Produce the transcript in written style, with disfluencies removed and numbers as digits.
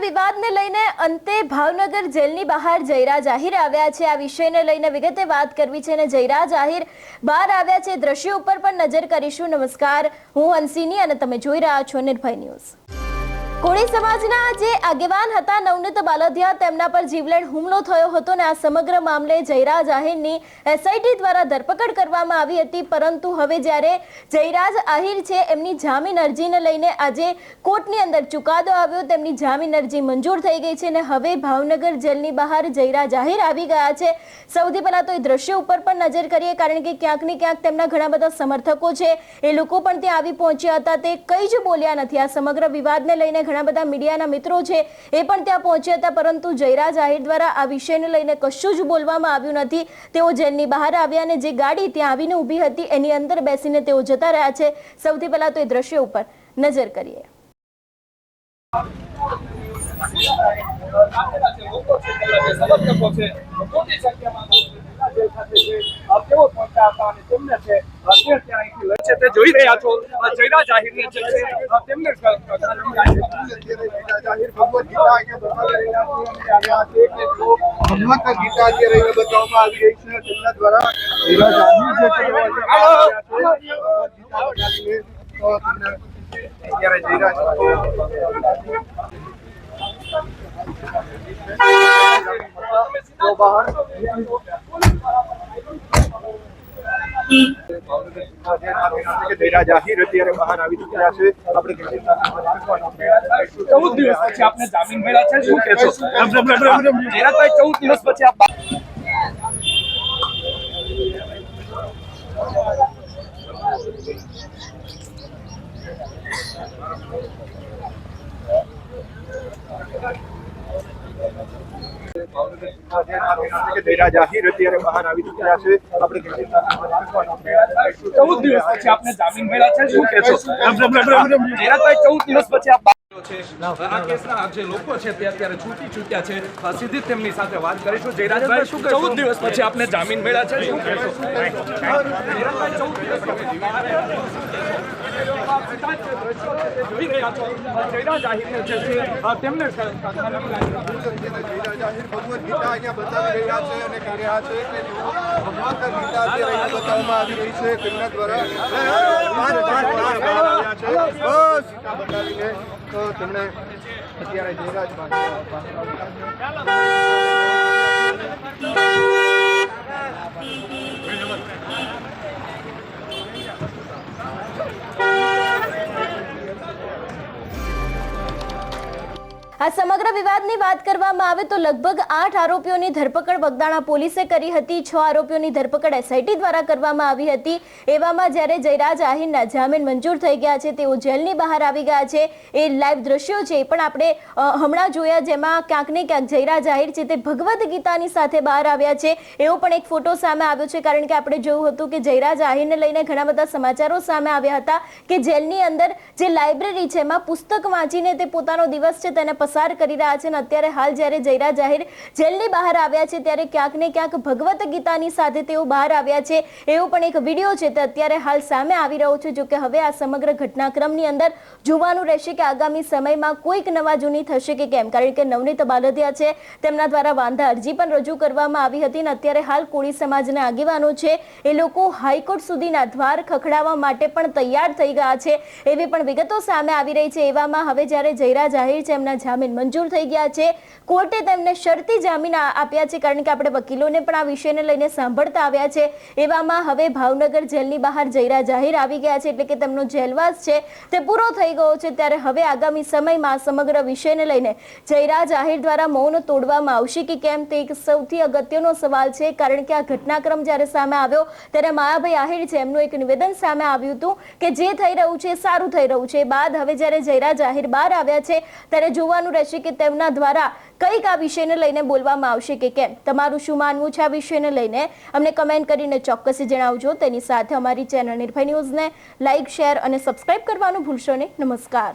વિવાદને લઈને અંતે ભાવનગર જેલની બહાર જયરાજ આહિર આવ્યા છે। આ વિષયને લઈને વિગતે વાત કરવી છે અને જયરાજ આહિર બહાર આવ્યા છે। દ્રશ્યો ઉપર પણ નજર કરીશું। નમસ્કાર, હું હંસિની અને તમે જોઈ રહ્યા છો નિર્ભય ન્યૂઝ। કોળી સમાજના જે આગેવાન હતા નવનીત બાલદિયા, તેમના પર જીવલેણ હુમલો થયો હતો અને આ સમગ્ર મામલે જયરાજ આહિરની એસઆઈટી દ્વારા ધરપકડ કરવામાં આવી હતી। પરંતુ હવે જ્યારે જયરાજ આહિર છે એમની જામીન અરજીને લઈને આજે કોર્ટની અંદર ચુકાદો આવ્યો, તેમની જામીન અરજી મંજૂર થઈ ગઈ છે અને હવે ભાવનગર જેલની બહાર જયરાજ આહિર આવી ગયા છે। સૌથી પહેલા તો એ દ્રશ્યો ઉપર પણ નજર કરીએ, કારણ કે ક્યાંક ને ક્યાંક તેમના ઘણા બધા સમર્થકો છે એ લોકો પણ ત્યાં આવી પહોંચ્યા હતા, તે કંઈ જ બોલ્યા નથી। આ સમગ્ર વિવાદને લઈને ઘણા બધા મીડિયાના મિત્રો છે એ પણ ત્યાં પહોંચ્યા હતા, પરંતુ જયરાજ આહિર દ્વારા આ વિષયને લઈને કશું જ બોલવામાં આવ્યું નથી। તેઓ જેલની બહાર આવ્યા અને જે ગાડી ત્યાં આવીને ઊભી હતી એની અંદર બેસીને તેઓ જતા રહ્યા છે। સૌથી પહેલા તો એ દ્રશ્યો ઉપર નજર કરીએ। જોઈ રહ્યા છો જયરાજ આહિરને જે છે તેમને ગીતા જે રહીને બતાવવામાં આવી રહી છે તેમના દ્વારા જયરાજ આહિર જે છે અત્યારે જયરાજ બહાર જયરાજ આહિર અત્યારે બહાર આવી ચૂક્યા છે। આપણે 14 દિવસ પછી આપને જામીન મળ્યા છે, શું કહેશો જયરાજભાઈ? 14 દિવસ પછી આપ જયરાજ આહિર અત્યારે બહાર આવી ચૂક્યા છે। આપણે 14 દિવસ પછી આપને જામીન મળ્યા છે, શું કહેશો જયરાજભાઈ? 14 દિવસ પછી આપ આ કેસના જે લોકો છે તે અત્યારે છૂટી ચૂક્યા છે, સીધી તેમની સાથે વાત કરીશું। જયરાજભાઈ, 14 દિવસ પછી આપને જામીન મળ્યા છે, શું કહેશો જયરાજભાઈ? 14 દિવસ જોઈ રહ્યા છો જયરાજ આહિરને જે છે તેમને જયરાજ આહિર ભગવદ ગીતા અહીંયા બતાવી રહ્યા છે અને કહી રહ્યા છે કે ભગવદ ગીતા જે રહીને બતાવવામાં આવી રહી છે તેમના દ્વારા બતાવીને તો તેમણે અત્યારે જયરાજ આ સમગ્ર વિવાદની વાત કરવામાં આવે તો લગભગ 8 આરોપીઓની ધરપકડ બગદાણા પોલીસે કરી હતી। 6 આરોપીઓની ધરપકડ એસઆઈટી દ્વારા કરવામાં આવી હતી। એવામાં જ્યારે જયરાજ આહિરના જામીન મંજૂર થઈ ગયા છે, તેઓ જેલની બહાર આવી ગયા છે। એ લાઈવ દ્રશ્યો છે એ પણ આપણે હમણાં જોયા, જેમાં ક્યાંક ને ક્યાંક જયરાજ આહિર છે તે ભગવદ ગીતાની સાથે બહાર આવ્યા છે। એવો પણ એક ફોટો સામે આવ્યો છે, કારણ કે આપણે જોયું હતું કે જયરાજ આહિરને લઈને ઘણા બધા સમાચારો સામે આવ્યા હતા કે જેલની અંદર જે લાઇબ્રેરી છે એમાં પુસ્તક વાંચીને તે પોતાનો દિવસ છે તેને પસાર કરી રહ્યા છે। અને અત્યારે હાલ જ્યારે જયરાજ આહિર જેલની બહાર આવ્યા છે ત્યારે ક્યાંક ને ક્યાંક ભગવદ ગીતાની સાથે તેઓ બહાર આવ્યા છે, એવો પણ એક વિડીયો છે તે અત્યારે હાલ સામે આવી રહ્યો છે। જો કે હવે આ સમગ્ર ઘટનાક્રમની અંદર જોવાનું રહેશે કે આગામી સમયમાં કોઈક નવા જૂની થશે કે કેમ, કારણ કે નવનીત બાલદિયા છે તેમના દ્વારા વાંધા અરજી પણ રજૂ કરવામાં આવી હતી અને અત્યારે હાલ કોળી સમાજના આગેવાનો છે એ લોકો હાઈકોર્ટ સુધીના દ્વાર ખખડાવવા માટે પણ તૈયાર થઈ ગયા છે, એવી પણ વિગતો સામે આવી રહી છે। એવામાં હવે જ્યારે જયરાજ આહિર છે એમના જામીન મંજૂર થઈ ગયા છે, કોર્ટે તેમને શરતી જામીન આપ્યા છે, કારણ કે આપણે વકીલોને પણ આ વિષયને લઈને સાંભળતા આવ્યા છે। એવામાં હવે ભાવનગર જેલની બહાર જયરાજ આહિર આવી ગયા છે, એટલે કે તેમનો જેલવાસ છે તે પૂરો થઈ ગયો છે। ત્યારે હવે આગામી સમયમાં સમગ્ર વિષયને લઈને જયરાજ આહિર દ્વારા મૌન તોડવામાં આવશે કે કેમ, તે એક સૌથી અગત્યનો સવાલ છે, કારણ કે આ ઘટનાક્રમ જ્યારે સામે આવ્યો ત્યારે માયાભાઈ આહિર છે એમનું એક નિવેદન સામે આવ્યું હતું કે જે થઈ રહ્યું છે સારું થઈ રહ્યું છે। બાદ હવે જ્યારે જયરાજ આહિર બહાર આવ્યા છે ત્યારે જોવાનું રહેશે કે તેમના દ્વારા કંઈક આ વિષયને લઈને બોલવામાં આવશે કે કેમ। તમારું શું માનવું છે આ વિષયને લઈને અમને કમેન્ટ કરીને ચોક્કસ જણાવજો। તેની સાથે અમારી ચેનલ નિર્ભય ન્યૂઝને લાઇક, શેર અને સબસ્ક્રાઇબ કરવાનું ભૂલશો નહીં। નમસ્કાર।